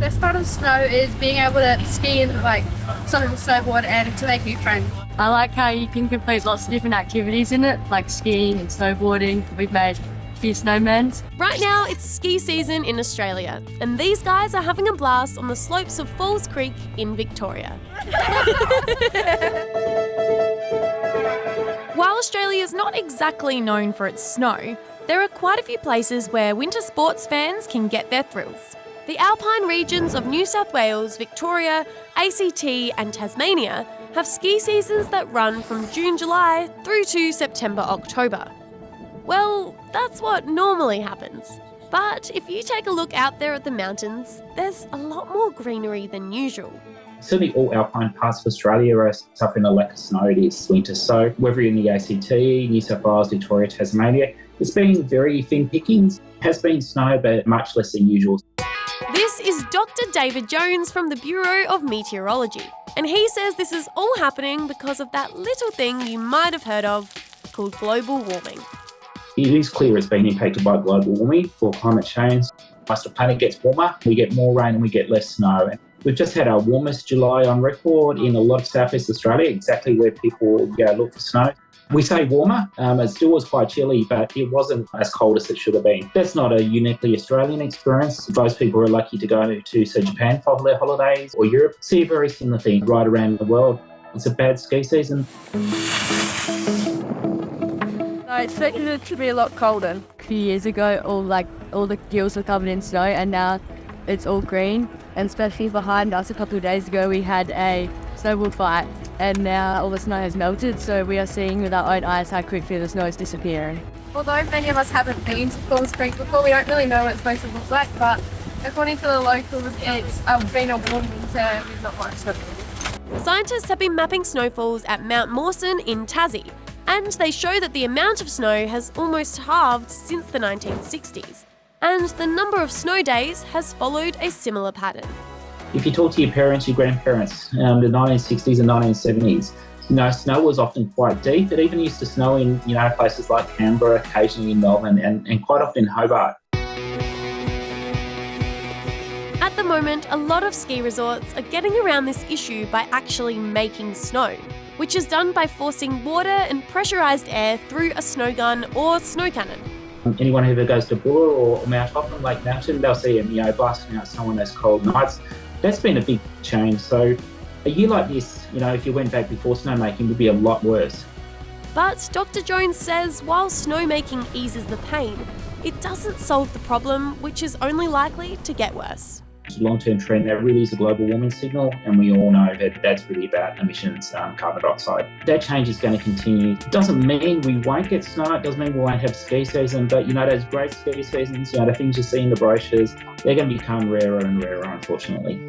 best part of snow is being able to ski and snowboard and to make new friends. I like how you can complete lots of different activities in it, like skiing and snowboarding. We've made a few snowmen. Right now, it's ski season in Australia, and these guys are having a blast on the slopes of Falls Creek in Victoria. While Australia is not exactly known for its snow, there are quite a few places where winter sports fans can get their thrills. The alpine regions of New South Wales, Victoria, ACT and Tasmania have ski seasons that run from June-July through to September-October. Well, that's what normally happens. But if you take a look out there at the mountains, there's a lot more greenery than usual. Certainly all alpine parts of Australia are suffering a lack of snow this winter. So whether you're in the ACT, New South Wales, Victoria, Tasmania, it's been very thin pickings. It has been snow, but much less than usual. This is Dr. David Jones from the Bureau of Meteorology, and he says this is all happening because of that little thing you might have heard of called global warming. It is clear it's been impacted by global warming or climate change. As the planet gets warmer, we get more rain and we get less snow. We've just had our warmest July on record in a lot of southeast Australia, exactly where people go look for snow. We say warmer, it still was quite chilly, but it wasn't as cold as it should have been. That's not a uniquely Australian experience. Most people are lucky to go to, say, Japan for their holidays or Europe, see a very similar thing right around the world. It's a bad ski season. I expected it to be a lot colder. A few years ago, all the hills were covered in snow, and now it's all green. And especially behind us, a couple of days ago, we had a snowball fight, and now all the snow has melted, so we are seeing with our own eyes how quickly the snow is disappearing. Although many of us haven't been to Falls Creek before, we don't really know what it's supposed to look like, but according to the locals, it's been a warm winter with not much snow. Scientists have been mapping snowfalls at 𝗦𝗧𝗢𝗥𝗬 in Tassie, and they show that the amount of snow has almost halved since the 1960s, and the number of snow days has followed a similar pattern. If you talk to your parents, your grandparents, the 1960s and 1970s, snow was often quite deep. It even used to snow in, places like Canberra, occasionally in Melbourne, and quite often in Hobart. At the moment, a lot of ski resorts are getting around this issue by actually making snow, which is done by forcing water and pressurised air through a snow gun or snow cannon. Anyone who ever goes to Buller or Mount Hoffman, Lake Mountain, they'll see them, blasting out snow on those cold nights. That's been a big change. So a year like this, if you went back before snowmaking, would be a lot worse. But Dr. Jones says while snowmaking eases the pain, it doesn't solve the problem, which is only likely to get worse. It's a long-term trend. That really is a global warming signal, and we all know that that's really about emissions, carbon dioxide. That change is going to continue. It doesn't mean we won't get snow. It doesn't mean we won't have ski season, but those great ski seasons, the things you see in the brochures, they're going to become rarer and rarer, unfortunately.